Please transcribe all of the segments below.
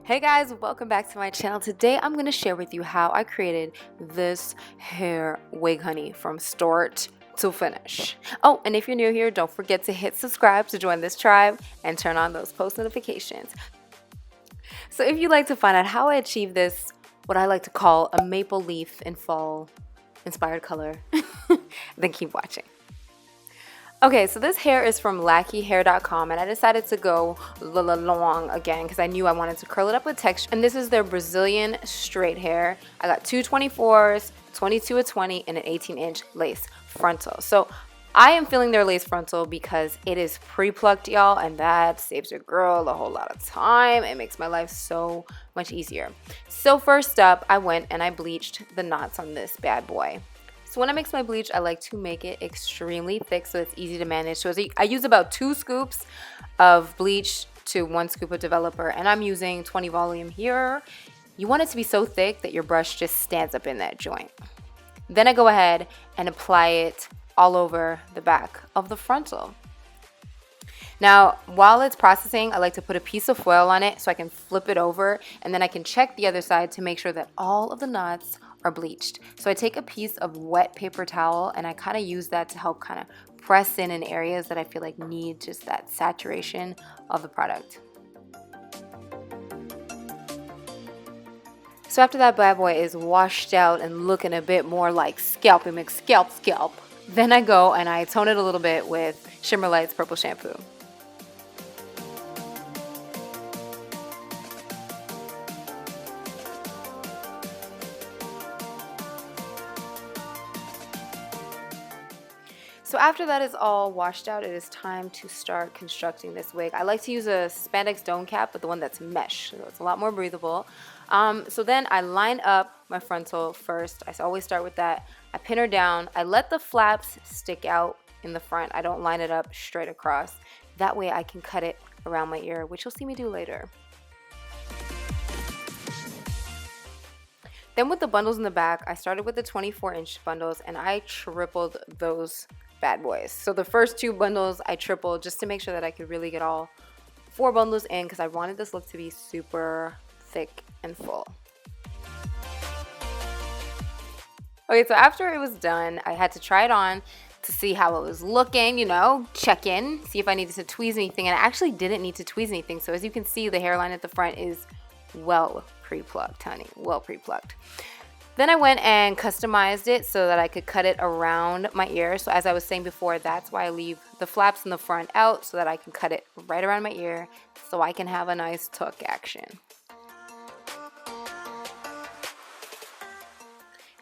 Hey guys, welcome back to my channel. Today I'm going to share with you how I created this hair wig honey from start to finish. Oh, and if you're new here, don't forget to hit subscribe to join this tribe and turn on those post notifications. So if you'd like to find out how I achieve this, what I like to call a maple leaf in fall inspired color, then keep watching. Okay, so this hair is from LackyHair.com, and I decided to go long again because I knew I wanted to curl it up with texture. And this is their Brazilian straight hair. I got two 24s, 22 a 20, and an 18-inch lace frontal. So I am feeling their lace frontal because it is pre-plucked, y'all, and that saves your girl a whole lot of time. It makes my life so much easier. So first up, I went and I bleached the knots on this bad boy. So when I mix my bleach, I like to make it extremely thick so it's easy to manage. So I use about 2 scoops of bleach to 1 scoop of developer, and I'm using 20 volume here. You want it to be so thick that your brush just stands up in that joint. Then I go ahead and apply it all over the back of the frontal. Now, while it's processing, I like to put a piece of foil on it so I can flip it over, and then I can check the other side to make sure that all of the knots are bleached. So I take a piece of wet paper towel and I kind of use that to help kind of press in areas that I feel like need just that saturation of the product. So after that bad boy is washed out and looking a bit more like scalpy McScalp, then I go and I tone it a little bit with Shimmer Lights Purple Shampoo. So after that is all washed out, it is time to start constructing this wig. I like to use a spandex dome cap, but the one that's mesh, so it's a lot more breathable. So then I line up my frontal first. I always start with that. I pin her down. I let the flaps stick out in the front. I don't line it up straight across. That way I can cut it around my ear, which you'll see me do later. Then with the bundles in the back, I started with the 24-inch bundles and I tripled those bad boys. So the first 2 bundles I tripled just to make sure that I could really get all 4 bundles in because I wanted this look to be super thick and full. Okay, so after it was done, I had to try it on to see how it was looking, you know, check in, see if I needed to tweeze anything, and I actually didn't need to tweeze anything. So as you can see, the hairline at the front is well pre-plucked, honey, well pre-plucked. Then I went and customized it so that I could cut it around my ear. So as I was saying before, that's why I leave the flaps in the front out so that I can cut it right around my ear so I can have a nice tuck action.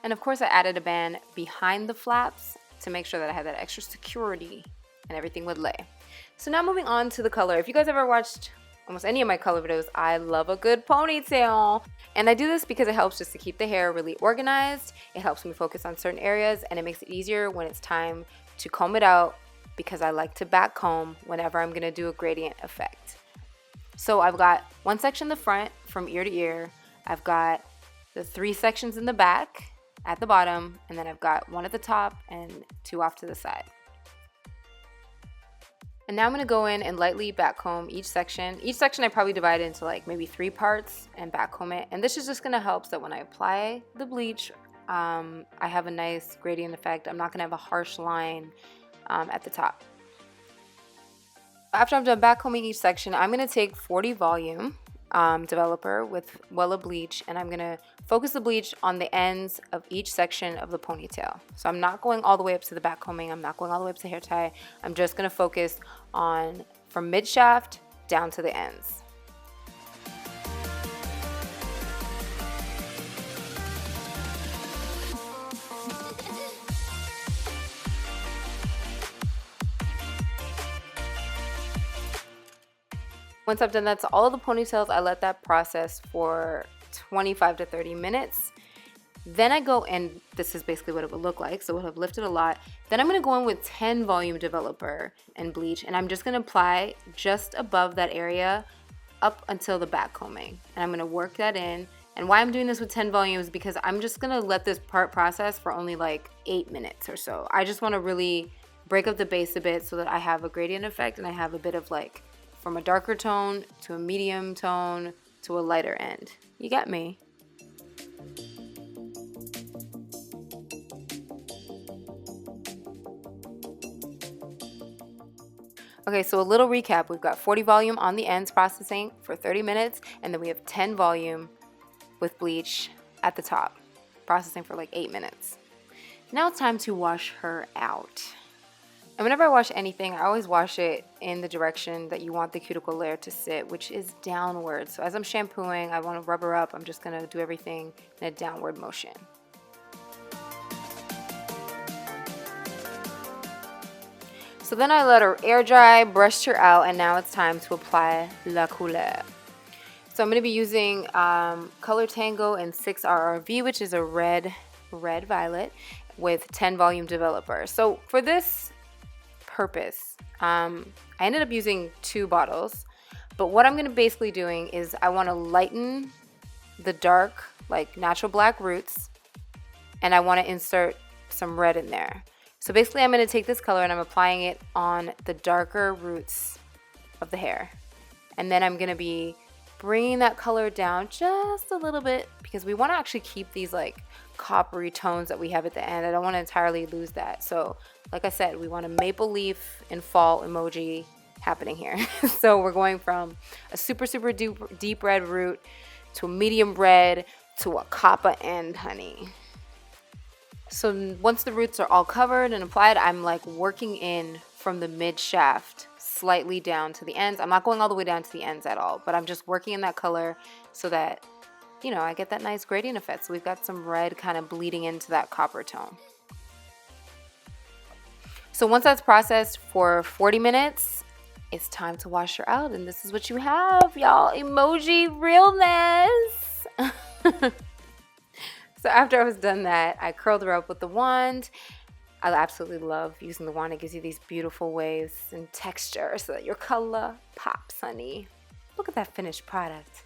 And of course I added a band behind the flaps to make sure that I had that extra security and everything would lay. So now moving on to the color. If you guys ever watched almost any of my color videos, I love a good ponytail. And I do this because it helps just to keep the hair really organized. It helps me focus on certain areas and it makes it easier when it's time to comb it out because I like to back comb whenever I'm gonna do a gradient effect. So I've got 1 section in the front from ear to ear. I've got the 3 sections in the back at the bottom, and then I've got 1 at the top and 2 off to the side. And now I'm going to go in and lightly back comb each section. Each section I probably divide into like maybe 3 parts and back comb it. And this is just going to help so that when I apply the bleach, I have a nice gradient effect. I'm not going to have a harsh line at the top. After I'm done back combing each section, I'm going to take 40 volume developer with Wella bleach, and I'm going to focus the bleach on the ends of each section of the ponytail. So I'm not going all the way up to the back combing, I'm not going all the way up to hair tie. I'm just going to focus on from mid shaft down to the ends. Once I've done that to all of the ponytails, I let that process for 25 to 30 minutes. Then I go, and this is basically what it would look like, so it would have lifted a lot. Then I'm going to go in with 10 volume developer and bleach, and I'm just going to apply just above that area up until the back combing. And I'm going to work that in. And why I'm doing this with 10 volumes is because I'm just going to let this part process for only like 8 minutes or so. I just want to really break up the base a bit so that I have a gradient effect and I have a bit of like from a darker tone to a medium tone to a lighter end. You get me? Okay, so a little recap. We've got 40 volume on the ends processing for 30 minutes, and then we have 10 volume with bleach at the top, processing for like 8 minutes. Now it's time to wash her out. And whenever I wash anything, I always wash it in the direction that you want the cuticle layer to sit, which is downward. So as I'm shampooing, I want to rub her up. I'm just going to do everything in a downward motion. So then I let her air dry, brushed her out, and now it's time to apply la couleur. So I'm going to be using Color Tango and 6RRV, which is a red violet with 10 volume developer. So for this purpose, I ended up using 2 bottles, but what I'm going to basically doing is I want to lighten the dark, like natural black roots, and I want to insert some red in there. So basically I'm going to take this color and I'm applying it on the darker roots of the hair. And then I'm going to be bringing that color down just a little bit because we want to actually keep these like coppery tones that we have at the end. I don't want to entirely lose that. So like I said, we want a maple leaf and fall emoji happening here. So we're going from a super deep red root to a medium red to a copper end, honey. So once the roots are all covered and applied, I'm like working in from the mid shaft slightly down to the ends. I'm not going all the way down to the ends at all, but I'm just working in that color so that, you know, I get that nice gradient effect. So we've got some red kind of bleeding into that copper tone. So once that's processed for 40 minutes, it's time to wash her out. And this is what you have, y'all. Emoji realness. So after I was done that, I curled her up with the wand. I absolutely love using the wand. It gives you these beautiful waves and texture so that your color pops, honey. Look at that finished product.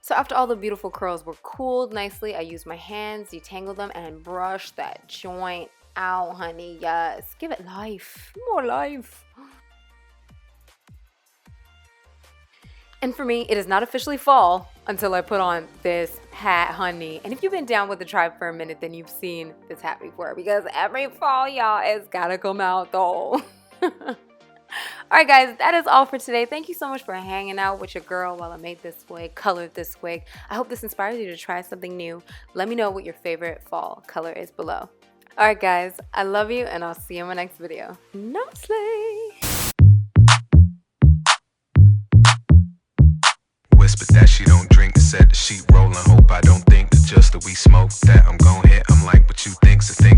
So after all the beautiful curls were cooled nicely, I used my hands, detangled them, and brushed that joint out, honey. Yes, give it life, more life. And for me, it is not officially fall until I put on this hat, honey. And if you've been down with the tribe for a minute, then you've seen this hat before because every fall, y'all, it's gotta come out though. Alright guys, that is all for today. Thank you so much for hanging out with your girl while I made this wig, colored this wig. I hope this inspires you to try something new. Let me know what your favorite fall color is below. Alright guys, I love you and I'll see you in my next video. Namaste! Whispered that she don't drink, said the sheet rolling. Hope I don't think that just that we smoke that I'm gon' hit. I'm like, what you think's a thing.